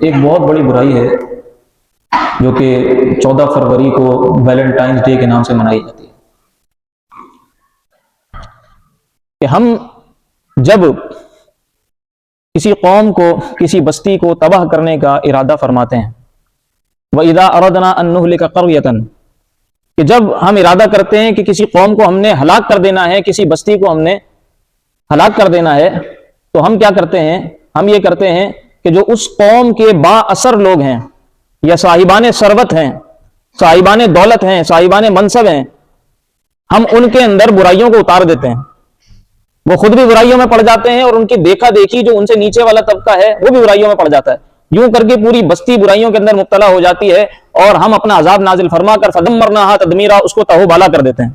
ایک بہت بڑی برائی ہے جو کہ 14 فروری کو ویلنٹائنس ڈے کے نام سے منائی جاتی ہے کہ ہم جب کسی قوم کو، کسی بستی کو تباہ کرنے کا ارادہ فرماتے ہیں، وَإِذَا أَرَدْنَا أَن نُهْلِكَ قَرْيَةً، کہ جب ہم ارادہ کرتے ہیں کہ کسی قوم کو ہم نے ہلاک کر دینا ہے، کسی بستی کو ہم نے ہلاک کر دینا ہے، تو ہم کیا کرتے ہیں؟ ہم یہ کرتے ہیں کہ جو اس قوم کے با اثر لوگ ہیں یا صاحبان ثروت ہیں، صاحبان دولت ہیں، صاحبان منصب ہیں، ہم ان کے اندر برائیوں کو اتار دیتے ہیں، وہ خود بھی برائیوں میں پڑ جاتے ہیں اور ان کی دیکھا دیکھی جو ان سے نیچے والا طبقہ ہے وہ بھی برائیوں میں پڑ جاتا ہے، یوں کر کے پوری بستی برائیوں کے اندر مبتلا ہو جاتی ہے اور ہم اپنا عذاب نازل فرما کر فدمرناها تدمیرا، اس کو تہو بالا کر دیتے ہیں۔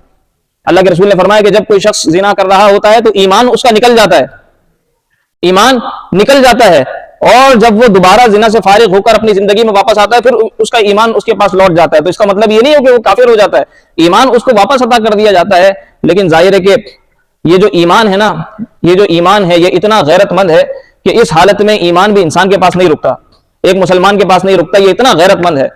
اللہ کے رسول نے فرمایا کہ جب کوئی شخص زنا کر رہا ہوتا ہے تو ایمان اس کا نکل جاتا ہے، ایمان نکل جاتا ہے، اور جب وہ دوبارہ زنا سے فارغ ہو کر اپنی زندگی میں واپس آتا ہے پھر اس کا ایمان اس کے پاس لوٹ جاتا ہے۔ تو اس کا مطلب یہ نہیں ہو کہ وہ کافر ہو جاتا ہے، ایمان اس کو واپس عطا کر دیا جاتا ہے، لیکن ظاہر ہے کہ یہ جو ایمان ہے نا، یہ جو ایمان ہے یہ اتنا غیرت مند ہے کہ اس حالت میں ایمان بھی انسان کے پاس نہیں رکتا، ایک مسلمان کے پاس نہیں رکتا، یہ اتنا غیرت مند ہے۔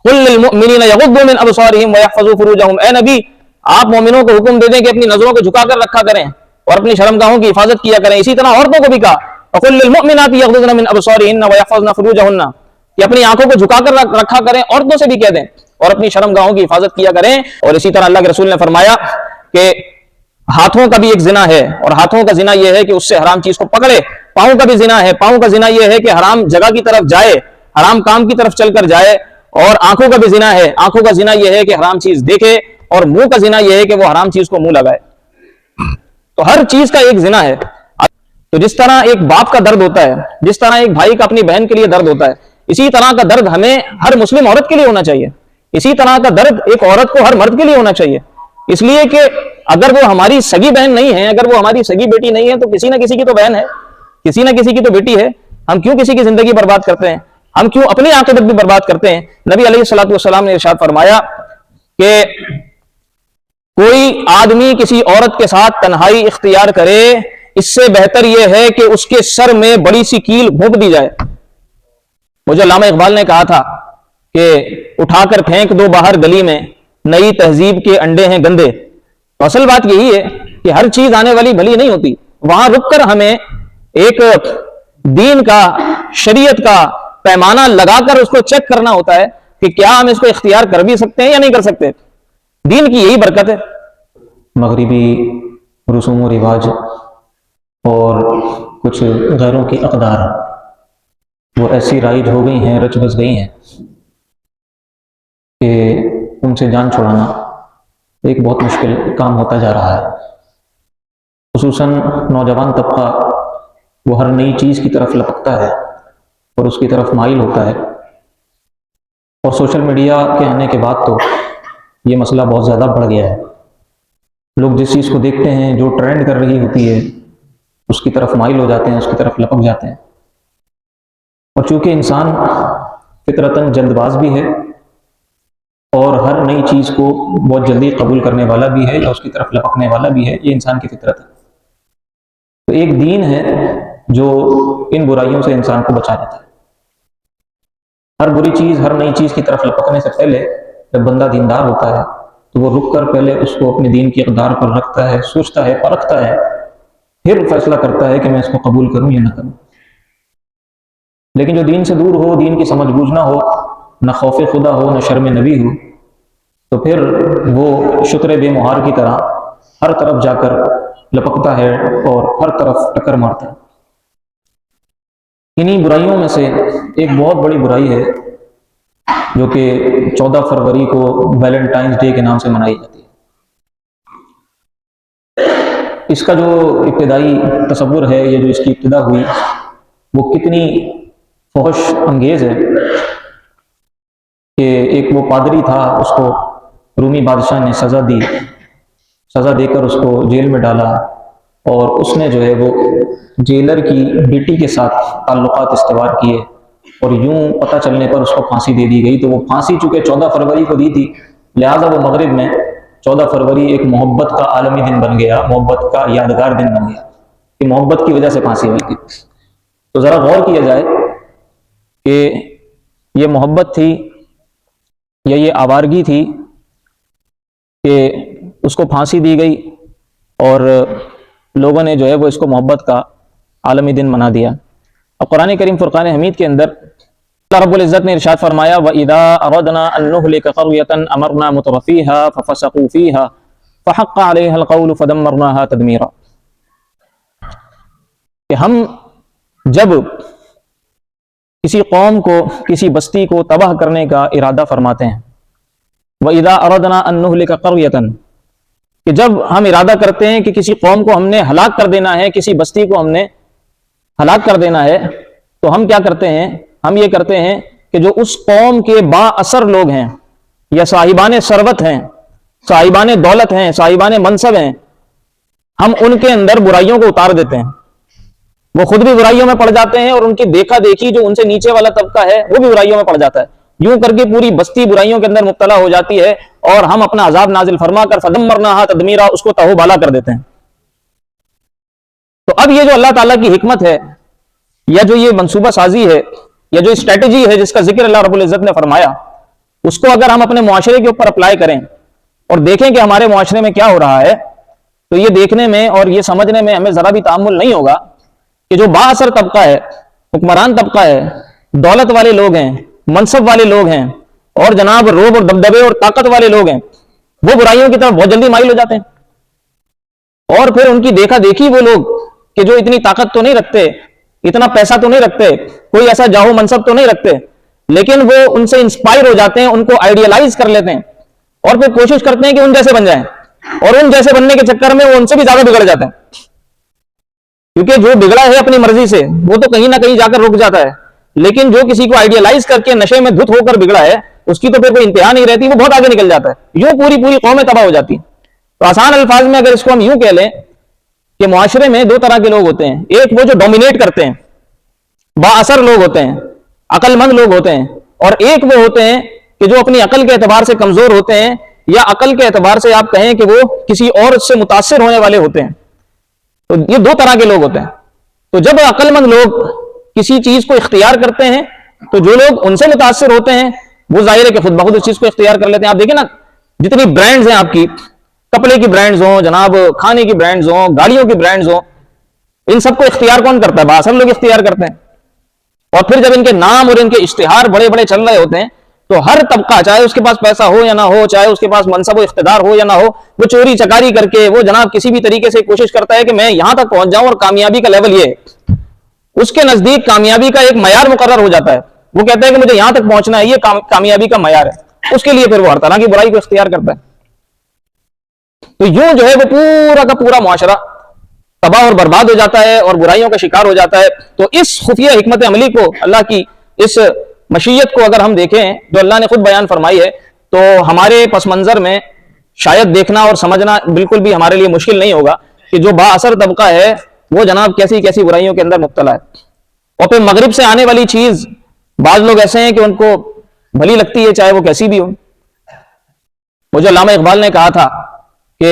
قل للمؤمنین یغضوا من ابصارهم ويحفظوا فروجهم، اے نبی آپ مومنوں کو حکم دے دیں کہ اپنی نظروں کو جھکا کر رکھا کریں اور اپنی شرمگاہوں کی حفاظت کیا کریں۔ اسی طرح عورتوں کو بھی کہا وقل للمؤمنات یغضضن من ابصارهن ويحفظن فروجهن، کہ اپنی آنکھوں کو جھکا کر رکھا کریں، عورتوں سے بھی کہہ دیں اور اپنی شرمگاہوں کی حفاظت کیا کریں۔ اور اسی طرح اللہ کے رسول نے فرمایا کہ ہاتھوں کا بھی ایک زنا ہے، اور ہاتھوں کا زنا یہ ہے کہ اس سے حرام چیز کو پکڑے، پاؤں کا بھی زنا ہے، پاؤں کا زنا یہ ہے کہ حرام جگہ کی طرف جائے، حرام کام کی طرف چل کر جائے، اور آنکھوں کا بھی زنا ہے، آنکھوں کا زنا یہ ہے کہ حرام چیز دیکھے، اور منہ کا زنا یہ ہے کہ وہ حرام چیز کو منہ لگائے۔ تو ہر چیز کا ایک زنا ہے۔ تو جس طرح ایک باپ کا درد ہوتا ہے، جس طرح ایک بھائی کا اپنی بہن کے لیے درد ہوتا ہے، اسی طرح کا درد ہمیں ہر مسلم عورت کے لیے ہونا چاہیے، اسی طرح کا درد ایک عورت کو ہر مرد کے لیے ہونا چاہیے، اس لیے کہ اگر وہ ہماری سگی بہن نہیں ہے، اگر وہ ہماری سگی بیٹی نہیں ہے تو کسی نہ کسی کی تو بہن ہے، کسی نہ کسی کی تو بیٹی ہے۔ ہم کیوں کسی کی زندگی برباد کرتے ہیں؟ ہم کیوں اپنی عاقبت بھی برباد کرتے ہیں؟ نبی علیہ الصلوۃ والسلام نے ارشاد فرمایا کہ کوئی آدمی کسی عورت کے ساتھ تنہائی اختیار کرے، اس سے بہتر یہ ہے کہ اس کے سر میں بڑی سی کیل گھونپ دی جائے۔ مجھے علامہ اقبال نے کہا تھا کہ اٹھا کر پھینک دو باہر گلی میں، نئی تہذیب کے انڈے ہیں گندے۔ تو اصل بات یہی ہے کہ ہر چیز آنے والی بھلی نہیں ہوتی، وہاں رک کر ہمیں ایک دین کا، شریعت کا پیمانہ لگا کر اس کو چیک کرنا ہوتا ہے کہ کیا ہم اس کو اختیار کر بھی سکتے ہیں یا نہیں کر سکتے۔ دین کی یہی برکت ہے۔ مغربی رسوم و رواج اور کچھ غیروں کی اقدار وہ ایسی رائج ہو گئی ہیں، رچ بس گئی ہیں کہ ان سے جان چھڑانا ایک بہت مشکل کام ہوتا جا رہا ہے۔ خصوصاً نوجوان طبقہ وہ ہر نئی چیز کی طرف لپکتا ہے اور اس کی طرف مائل ہوتا ہے، اور سوشل میڈیا کے آنے کے بعد تو یہ مسئلہ بہت زیادہ بڑھ گیا ہے۔ لوگ جس چیز کو دیکھتے ہیں، جو ٹرینڈ کر رہی ہوتی ہے، اس کی طرف مائل ہو جاتے ہیں، اس کی طرف لپک جاتے ہیں۔ اور چونکہ انسان فطرتاً جلد باز بھی ہے اور ہر نئی چیز کو بہت جلدی قبول کرنے والا بھی ہے یا اس کی طرف لپکنے والا بھی ہے، یہ انسان کی فطرت ہے۔ تو ایک دین ہے جو ان برائیوں سے انسان کو بچا لیتا ہے۔ ہر بری چیز، ہر نئی چیز کی طرف لپکنے سے پہلے جب بندہ دیندار ہوتا ہے تو وہ رک کر پہلے اس کو اپنے دین کی اقدار پر رکھتا ہے، سوچتا ہے، پرکھتا ہے، پھر فیصلہ کرتا ہے کہ میں اس کو قبول کروں یا نہ کروں۔ لیکن جو دین سے دور ہو، دین کی سمجھ بوجھ نہ ہو، نہ خوف خدا ہو، نہ شرم نبی ہو، تو پھر وہ شتر بے مہار کی طرح ہر طرف جا کر لپکتا ہے اور ہر طرف ٹکر مارتا ہے۔ انہی برائیوں میں سے ایک بہت بڑی برائی ہے جو کہ 14 فروری کو ویلنٹائنس ڈے کے نام سے منائی جاتی ہے۔ اس کا جو ابتدائی تصور ہے، یہ جو اس کی ابتدا ہوئی، وہ کتنی فحش انگیز ہے کہ ایک وہ پادری تھا، اس کو رومی بادشاہ نے سزا دی، سزا دے کر اس کو جیل میں ڈالا، اور اس نے جو ہے وہ جیلر کی بیٹی کے ساتھ تعلقات استوار کیے، اور یوں پتہ چلنے پر اس کو پھانسی دے دی گئی۔ تو وہ پھانسی چونکہ 14 فروری کو دی تھی، لہٰذا وہ مغرب میں 14 فروری ایک محبت کا عالمی دن بن گیا، محبت کا یادگار دن بن گیا کہ محبت کی وجہ سے پھانسی ہوئی تھی۔ تو ذرا غور کیا جائے کہ یہ محبت تھی یا یہ آوارگی تھی کہ اس کو پھانسی دی گئی اور لوگوں نے جو ہے وہ اس کو محبت کا عالمی دن منا دیا۔ اب قرآن کریم فرقان حمید کے اندر اللہ رب العزت نے ارشاد فرمایا وَإِذَا أَرَدْنَا أَن نُهْلِكَ قَرْيَةً أَمَرْنَا مُتْرَفِيهَا فَفَسَقُوا فِيهَا فَحَقَّ عَلَيْهَا الْقَوْلُ فَدَمَّرْنَاهَا تَدْمِيرًا، کہ ہم جب کسی قوم کو، کسی بستی کو تباہ کرنے کا ارادہ فرماتے ہیں، وَإِذَا أَرَدْنَا أَن نُهْلِكَ قَرْيَةً، کہ جب ہم ارادہ کرتے ہیں کہ کسی قوم کو ہم نے ہلاک کر دینا ہے، کسی بستی کو ہم نے ہلاک کر دینا ہے، تو ہم کیا کرتے ہیں؟ ہم یہ کرتے ہیں کہ جو اس قوم کے با اثر لوگ ہیں یا صاحبان ثروت ہیں، صاحبان دولت ہیں، صاحبان منصب ہیں، ہم ان کے اندر برائیوں کو اتار دیتے ہیں، وہ خود بھی برائیوں میں پڑ جاتے ہیں اور ان کی دیکھا دیکھی جو ان سے نیچے والا طبقہ ہے وہ بھی برائیوں میں پڑ جاتا ہے، یوں کر کے پوری بستی برائیوں کے اندر مبتلا ہو جاتی ہے اور ہم اپنا عذاب نازل فرما کر فدمرناہا تدمیرا اس کو تہو بالا کر دیتے ہیں۔ تو اب یہ جو اللہ تعالیٰ کی حکمت ہے یا جو یہ منصوبہ سازی ہے یا جو اسٹریٹجی ہے جس کا ذکر اللہ رب العزت نے فرمایا، اس کو اگر ہم اپنے معاشرے کے اوپر اپلائی کریں اور دیکھیں کہ ہمارے معاشرے میں کیا ہو رہا ہے، تو یہ دیکھنے میں اور یہ سمجھنے میں ہمیں ذرا بھی تأمل نہیں ہوگا کہ جو با اثر طبقہ ہے، حکمران طبقہ ہے، دولت والے لوگ ہیں، منصب والے لوگ ہیں اور جناب روب اور دبدبے اور طاقت والے لوگ ہیں، وہ برائیوں کی طرف بہت جلدی مائل ہو جاتے ہیں، اور پھر ان کی دیکھا دیکھی وہ لوگ کہ جو اتنی طاقت تو نہیں رکھتے، اتنا پیسہ تو نہیں رکھتے، کوئی ایسا جاہو منصب تو نہیں رکھتے، لیکن وہ ان سے انسپائر ہو جاتے ہیں، ان کو آئیڈیالائز کر لیتے ہیں اور پھر کوشش کرتے ہیں کہ ان جیسے بن جائیں، اور ان جیسے بننے کے چکر میں وہ ان سے بھی زیادہ بگڑ جاتے ہیں، کیونکہ جو بگڑا ہے اپنی مرضی سے وہ تو کہیں نہ کہیں جا کر رک جاتا ہے، لیکن جو کسی کو آئیڈیالائز کر کے نشے میں دھت ہو کر بگڑا ہے اس کی تو پھر کوئی انتہا نہیں رہتی، وہ بہت آگے نکل جاتا ہے، یوں پوری قومیں تباہ ہو جاتی ہیں۔ تو آسان الفاظ میں اگر اس کو ہم یوں کہہ لیں کہ معاشرے میں دو طرح کے لوگ ہوتے ہیں، ایک وہ جو ڈومینیٹ کرتے ہیں، با اثر لوگ ہوتے ہیں، عقل مند لوگ ہوتے ہیں، اور ایک وہ ہوتے ہیں کہ جو اپنی عقل کے اعتبار سے کمزور ہوتے ہیں یا عقل کے اعتبار سے آپ کہیں کہ وہ کسی اور سے متاثر ہونے والے ہوتے ہیں۔ تو یہ دو طرح کے لوگ ہوتے ہیں۔ تو جب عقل مند لوگ کسی چیز کو اختیار کرتے ہیں تو جو لوگ ان سے متاثر ہوتے ہیں وہ ظاہر ہے کہ خود بخود اس چیز کو اختیار کر لیتے ہیں۔ آپ دیکھیں نا، جتنی برانڈز ہیں آپ کی، کپڑے کی برانڈز ہوں، جناب کھانے کی برانڈز ہوں، گاڑیوں کی برانڈز ہوں، ان سب کو اختیار کون کرتا ہے؟ بااثر لوگ اختیار کرتے ہیں۔ اور پھر جب ان کے نام اور ان کے اشتہار بڑے بڑے چل رہے ہوتے ہیں تو ہر طبقہ، چاہے اس کے پاس پیسہ ہو یا نہ ہو، چاہے اس کے پاس منصب و اقتدار ہو یا نہ ہو، وہ چوری چکاری کر کے وہ جناب کسی بھی طریقے سے کوشش کرتا ہے کہ میں یہاں تک پہنچ جاؤں، اور کامیابی کا لیول یہ ہے، اس کے نزدیک کامیابی کا ایک معیار مقرر ہو جاتا ہے، وہ کہتا ہے کہ مجھے یہاں تک پہنچنا ہے، یہ کامیابی کا معیار ہے، اس کے لیے پھر وہ ہر طرح کی برائی کو اختیار کرتا ہے۔ تو یوں جو ہے وہ پورا کا پورا معاشرہ تباہ اور برباد ہو جاتا ہے اور برائیوں کا شکار ہو جاتا ہے۔ تو اس خفیہ حکمت عملی کو، اللہ کی اس مشیت کو اگر ہم دیکھیں جو اللہ نے خود بیان فرمائی ہے، تو ہمارے پس منظر میں شاید دیکھنا اور سمجھنا بالکل بھی ہمارے لیے مشکل نہیں ہوگا کہ جو با اثر طبقہ ہے وہ جناب کیسی کیسی برائیوں کے اندر مبتلا ہے۔ اور پھر مغرب سے آنے والی چیز، بعض لوگ ایسے ہیں کہ ان کو بھلی لگتی ہے چاہے وہ کیسی بھی ہو۔ مجھے علامہ اقبال نے کہا تھا کہ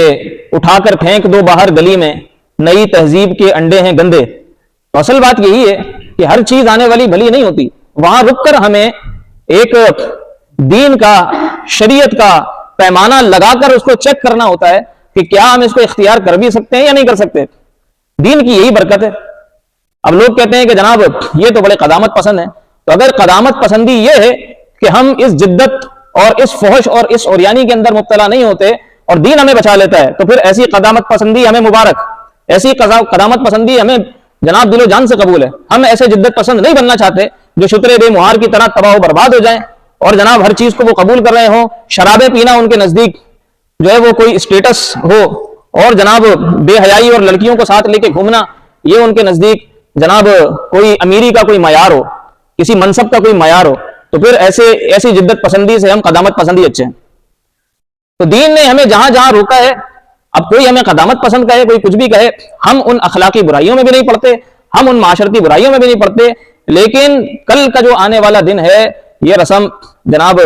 اٹھا کر پھینک دو باہر گلی میں، نئی تہذیب کے انڈے ہیں گندے۔ تو اصل بات یہی ہے کہ ہر چیز آنے والی بھلی نہیں ہوتی، وہاں رک کر ہمیں ایک دین کا، شریعت کا پیمانہ لگا کر اس کو چیک کرنا ہوتا ہے کہ کیا ہم اس کو اختیار کر بھی سکتے ہیں یا نہیں کر سکتے۔ دین کی یہی برکت ہے۔ اب لوگ کہتے ہیں کہ جناب یہ تو بڑے قدامت پسند ہیں، تو اگر قدامت پسندی یہ ہے کہ ہم اس جدت اور اس فحش اور اس اوریانی کے اندر مبتلا نہیں ہوتے اور دین ہمیں بچا لیتا ہے، تو پھر ایسی قدامت پسندی ہمیں مبارک، ایسی قدامت پسندی ہمیں جناب دل و جان سے قبول ہے۔ ہم ایسے جدت پسند نہیں بننا چاہتے جو شترے بے مہار کی طرح تباہ و برباد ہو جائیں اور جناب ہر چیز کو وہ قبول کر رہے ہوں۔ شرابیں پینا ان کے نزدیک جو ہے وہ کوئی اسٹیٹس ہو، اور جناب بے حیائی اور لڑکیوں کو ساتھ لے کے گھومنا یہ ان کے نزدیک جناب کوئی امیری کا کوئی معیار ہو، کسی منصب کا کوئی معیار ہو، تو پھر ایسی جدت پسندی سے ہم قدامت پسندی اچھے ہیں۔ تو دین نے ہمیں جہاں جہاں روکا ہے، اب کوئی ہمیں قدامت پسند کہے، کوئی کچھ بھی کہے، ہم ان اخلاقی برائیوں میں بھی نہیں پڑتے، ہم ان معاشرتی برائیوں میں بھی نہیں پڑتے، لیکن کل کا جو آنے والا دن ہے، یہ رسم جناب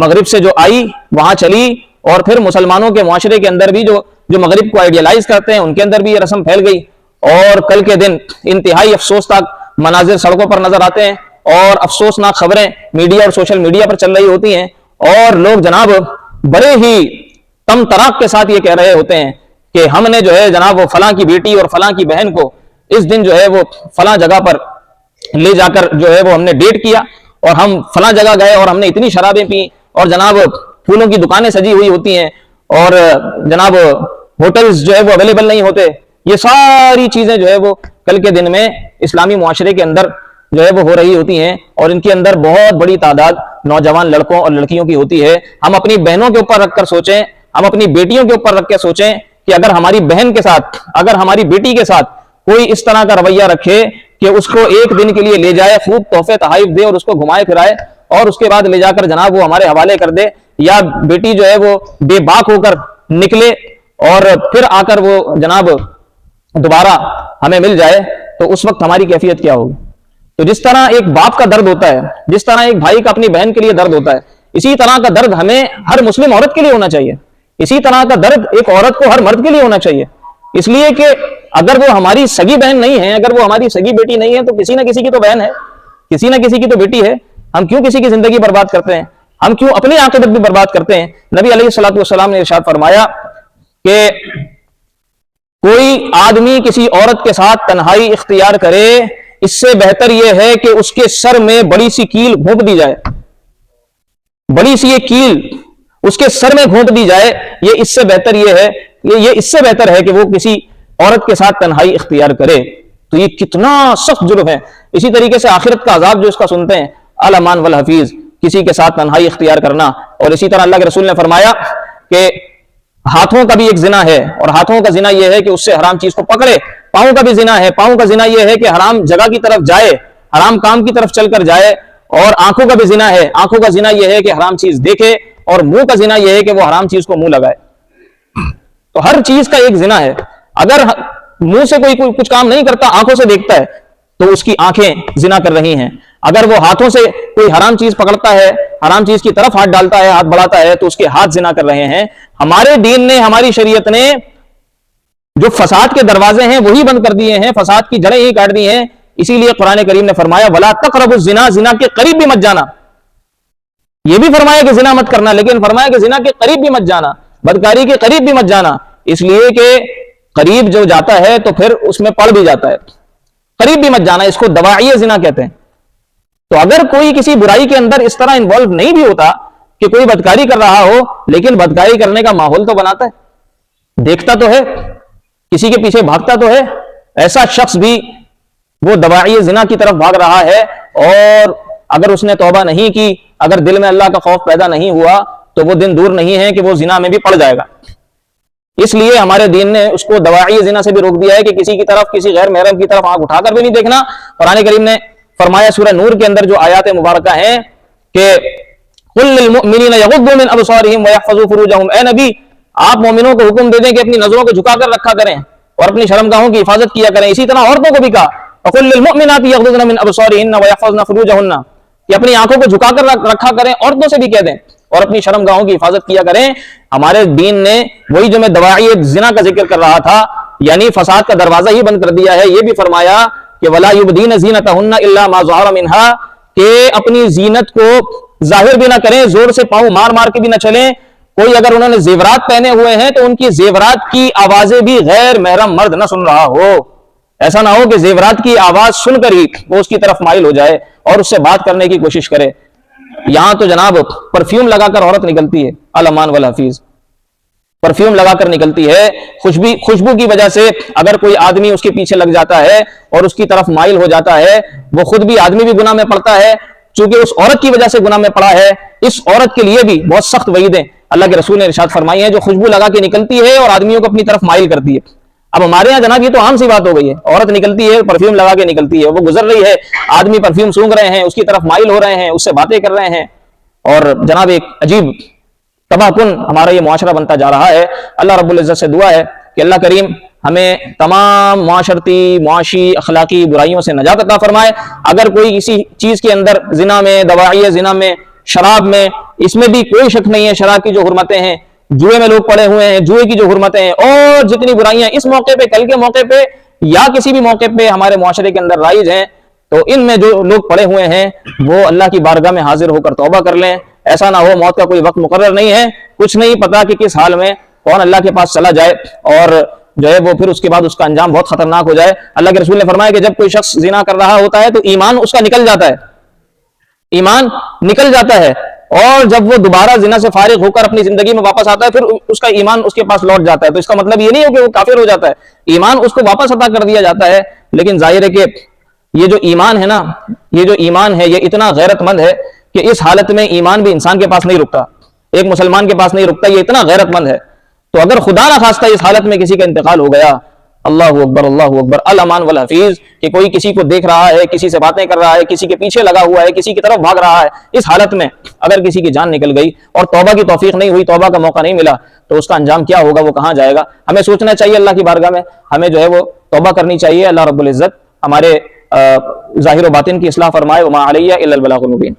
مغرب سے جو آئی وہاں چلی، اور پھر مسلمانوں کے معاشرے کے اندر بھی جو مغرب کو آئیڈیالائز کرتے ہیں ان کے اندر بھی یہ رسم پھیل گئی، اور کل کے دن انتہائی افسوس تک مناظر سڑکوں پر نظر آتے ہیں اور افسوسناک خبریں میڈیا اور سوشل میڈیا پر چل رہی ہوتی ہیں، اور لوگ جناب بڑے ہی تم تراک کے ساتھ یہ کہہ رہے ہوتے ہیں کہ ہم نے جو ہے جناب وہ فلاں کی بیٹی اور فلاں کی بہن کو اس دن جو ہے وہ فلاں جگہ پر لے جا کر جو ہے وہ ہم نے ڈیٹ کیا، اور ہم فلاں جگہ گئے اور ہم نے اتنی شرابیں پی، اور جناب پھولوں کی دکانیں سجی ہوئی ہوتی ہیں، اور جناب ہوٹلز جو ہے وہ اویلیبل نہیں ہوتے۔ یہ ساری چیزیں جو ہے وہ کل کے دن میں اسلامی معاشرے کے اندر جو ہے وہ ہو رہی ہوتی ہیں، اور ان کے اندر بہت بڑی تعداد نوجوان لڑکوں اور لڑکیوں کی ہوتی ہے۔ ہم اپنی بہنوں کے اوپر رکھ کر سوچیں، ہم اپنی بیٹیوں کے اوپر رکھ کے سوچیں کہ اگر ہماری بہن کے ساتھ، اگر ہماری بیٹی کے ساتھ کوئی اس طرح کا رویہ رکھے کہ اس کو ایک دن کے لیے لے جائے، خوب تحفے تحائف دے اور اس کو گھمائے پھرائے، اور اس کے بعد لے جا کر جناب وہ ہمارے حوالے کر دے، یا بیٹی جو ہے وہ بے باک ہو کر نکلے اور پھر آ کر وہ جناب دوبارہ ہمیں مل جائے، تو اس وقت ہماری کیفیت کیا ہوگی؟ تو جس طرح ایک باپ کا درد ہوتا ہے، جس طرح ایک بھائی کا اپنی بہن کے لیے درد ہوتا ہے، اسی طرح کا درد ہمیں ہر مسلم عورت کے لیے ہونا چاہیے، اسی طرح کا درد ایک عورت کو ہر مرد کے لیے ہونا چاہیے، اس لیے کہ اگر وہ ہماری سگی بہن نہیں ہے، اگر وہ ہماری سگی بیٹی نہیں ہے، تو کسی نہ کسی کی تو بہن ہے، کسی نہ کسی کی تو بیٹی ہے۔ ہم کیوں کسی کی زندگی برباد کرتے ہیں؟ ہم کیوں اپنی عاقبت بھی برباد کرتے ہیں؟ نبی علیہ الصلوۃ والسلام نے ارشاد فرمایا کہ کوئی آدمی کسی عورت کے ساتھ تنہائی اختیار کرے، اس سے بہتر یہ ہے کہ اس کے سر میں بڑی سی کیل گھونپ دی جائے، بڑی سی یہ کیل اس کے سر میں گھونپ دی جائے، یہ اس سے بہتر یہ ہے، یہ اس سے بہتر ہے کہ وہ کسی عورت کے ساتھ تنہائی اختیار کرے۔ تو یہ کتنا سخت جرم ہے۔ اسی طریقے سے آخرت کا عذاب جو اس کا سنتے ہیں، الامان والحفیظ، کسی کے ساتھ تنہائی اختیار کرنا۔ اور اسی طرح اللہ کے رسول نے فرمایا کہ ہاتھوں کا بھی ایک زنا ہے، اور ہاتھوں کا زنا یہ ہے کہ اس سے حرام چیز کو پکڑے۔ پاؤں کا بھی زنا ہے، پاؤں کا زنا یہ ہے کہ حرام جگہ کی طرف جائے، حرام کام کی طرف چل کر جائے۔ اور آنکھوں کا بھی زنا ہے، آنکھوں کا زنا یہ ہے کہ حرام چیز دیکھے، اور منہ کا زنا یہ ہے کہ وہ حرام چیز کو منہ لگائے۔ تو ہر چیز کا ایک زنا ہے۔ اگر منہ سے کوئی کچھ کام نہیں کرتا، آنکھوں سے دیکھتا ہے، تو اس کی آنکھیں زنا کر رہی ہیں۔ اگر وہ ہاتھوں سے کوئی حرام چیز پکڑتا ہے، حرام چیز کی طرف ہاتھ ڈالتا ہے، ہاتھ بڑھاتا ہے، تو اس کے ہاتھ زنا کر رہے ہیں۔ ہمارے دین نے، ہماری شریعت نے جو فساد کے دروازے ہیں وہی بند کر دیے ہیں، فساد کی جڑیں ہی کاٹ دی ہیں۔ اسی لیے قرآن کریم نے فرمایا وَلَا تَقْرَبُوا الزِّنَا، زنا کے قریب بھی مت جانا۔ یہ بھی فرمایا کہ زنا مت کرنا، لیکن فرمایا کہ زنا کے قریب بھی مت جانا، بدکاری کے قریب بھی مت جانا، اس لیے کہ قریب جو جاتا ہے تو پھر اس میں پڑ بھی جاتا ہے۔ قریب بھی مت جانا، اس کو دواعی زنا کہتے ہیں۔ تو اگر کوئی کسی برائی کے اندر اس طرح انوالو نہیں بھی ہوتا کہ کوئی بدکاری کر رہا ہو، لیکن بدکاری کرنے کا ماحول تو بناتا ہے، دیکھتا تو ہے، کسی کے پیچھے بھاگتا تو ہے، ایسا شخص بھی وہ دواعی زنا کی طرف بھاگ رہا ہے۔ اور اگر اس نے توبہ نہیں کی، اگر دل میں اللہ کا خوف پیدا نہیں ہوا، تو وہ دن دور نہیں ہے کہ وہ زنا میں بھی پڑ جائے گا۔ اس لیے ہمارے دین نے اس کو دواعی زنا سے بھی روک دیا ہے کہ کسی کی طرف، کسی غیر محرم کی طرف آنکھ اٹھا کر بھی نہیں دیکھنا۔ قرآن کریم نے فرمایا سورہ نور کے اندر جو آیات مبارکہ ہیں کہ قُلْ لِلْمُؤْمِنِينَ يَغُضُّوا مِنْ أَبْصَارِهِمْ وَيَحْفَظُوا فُرُوجَهُمْ، اے نبی آپ مومنوں کو حکم دے دیں کہ اپنی نظروں کو جھکا کر رکھا کریں اور اپنی شرمگاہوں کی حفاظت کیا کریں۔ اسی طرح عورتوں کو بھی کہا وَقُلْ لِلْمُؤْمِنَاتِ يَغْضُضْنَ مِنْ أَبْصَارِهِنَّ وَيَحْفَظْنَ فُرُوجَهُنَّ، کہ اپنی آنکھوں کو جھکا کر رکھا کریں، عورتوں سے بھی کہہ دیں، اور اپنی شرمگاہوں کی حفاظت کیا کریں۔ ہمارے دین نے وہی جو میں دواعی زنا کا ذکر کر رہا تھا، یعنی فساد کا دروازہ ہی بند کر دیا ہے۔ یہ بھی فرمایا کہ وَلَا يُبْدِينَ زِينَتَهُنَّ إِلَّا مَا ظَهَرَ مِنْهَا، کہ اپنی زینت کو ظاہر بھی نہ کریں، زور سے پاؤں مار مار کے بھی نہ چلیں۔ کوئی اگر انہوں نے زیورات پہنے ہوئے ہیں تو ان کی زیورات کی آوازیں بھی غیر محرم مرد نہ سن رہا ہو۔ ایسا نہ ہو کہ زیورات کی آواز سن کر ہی وہ اس کی طرف مائل ہو جائے اور اس سے بات کرنے کی کوشش کرے۔ یہاں تو جناب پرفیوم لگا کر عورت نکلتی ہے، الامان والحفیظ، پرفیوم لگا کر نکلتی ہے، خوشبو کی وجہ سے اگر کوئی آدمی اس کے پیچھے لگ جاتا ہے اور اس کی طرف مائل ہو جاتا ہے، وہ خود بھی آدمی بھی گناہ میں پڑتا ہے، چونکہ اس عورت کی وجہ سے گناہ میں پڑا ہے۔ اس عورت کے لیے بھی بہت سخت وعیدیں اللہ کے رسول نے ارشاد فرمائی ہیں، جو خوشبو لگا کے نکلتی ہے اور آدمیوں کو اپنی طرف مائل کرتی ہے۔ اب ہمارے ہاں جناب یہ تو عام سی بات ہو گئی ہے، عورت نکلتی ہے پرفیوم لگا کے نکلتی ہے، وہ گزر رہی ہے، آدمی پرفیوم سونگ رہے ہیں، اس کی طرف مائل ہو رہے ہیں، اس سے باتیں کر رہے ہیں، اور جناب ایک عجیب تباہ کن ہمارا یہ معاشرہ بنتا جا رہا ہے۔ اللہ رب العزت سے دعا ہے کہ اللہ کریم ہمیں تمام معاشرتی، معاشی، اخلاقی برائیوں سے نجات عطا فرمائے۔ اگر کوئی کسی چیز کے اندر زنا میں، دواعی زنا میں، شراب میں، اس میں بھی کوئی شک نہیں ہے، شراب کی جو حرمتیں ہیں، جوئے میں لوگ پڑے ہوئے ہیں، جوئے کی جو حرمتیں ہیں، اور جتنی برائیاں اس موقع پہ، کل کے موقع پہ، یا کسی بھی موقع پہ ہمارے معاشرے کے اندر رائج ہیں، تو ان میں جو لوگ پڑے ہوئے ہیں وہ اللہ کی بارگاہ میں حاضر ہو کر توبہ کر لیں. ایسا نہ ہو موت کا کوئی وقت مقرر نہیں ہے, کچھ نہیں پتا کہ کس حال میں کون اللہ کے پاس چلا جائے اور جو ہے وہ پھر اس کے بعد اس کا انجام بہت خطرناک ہو جائے. اللہ کے رسول نے فرمایا کہ جب کوئی شخص زنا کر رہا ہوتا ہے تو ایمان اس کا نکل جاتا ہے, ایمان نکل جاتا ہے, اور جب وہ دوبارہ زنا سے فارغ ہو کر اپنی زندگی میں واپس آتا ہے پھر اس کا ایمان اس کے پاس لوٹ جاتا ہے. تو اس کا مطلب یہ نہیں ہو کہ وہ کافر ہو جاتا ہے, ایمان اس کو واپس عطا کر دیا جاتا ہے. لیکن ظاہر ہے کہ یہ جو ایمان ہے نا, یہ جو ایمان ہے یہ اتنا غیرت مند ہے کہ اس حالت میں ایمان بھی انسان کے پاس نہیں رکتا, ایک مسلمان کے پاس نہیں رکتا, یہ اتنا غیرت مند ہے. تو اگر خدا نہ خواستہ اس حالت میں کسی کا انتقال ہو گیا, اللہ اکبر الامان والحفیظ, کہ کوئی کسی کو دیکھ رہا ہے, کسی سے باتیں کر رہا ہے, کسی کے پیچھے لگا ہوا ہے, کسی کی طرف بھاگ رہا ہے, اس حالت میں اگر کسی کی جان نکل گئی اور توبہ کی توفیق نہیں ہوئی, توبہ کا موقع نہیں ملا, تو اس کا انجام کیا ہوگا, وہ کہاں جائے گا. ہمیں سوچنا چاہیے اللہ کی بارگاہ میں, ہمیں جو ہے وہ توبہ کرنی چاہیے. اللہ رب العزت ہمارے ظاہر و باطن کی اصلاح فرمائے. وما علیہ الا البلاغ المبین.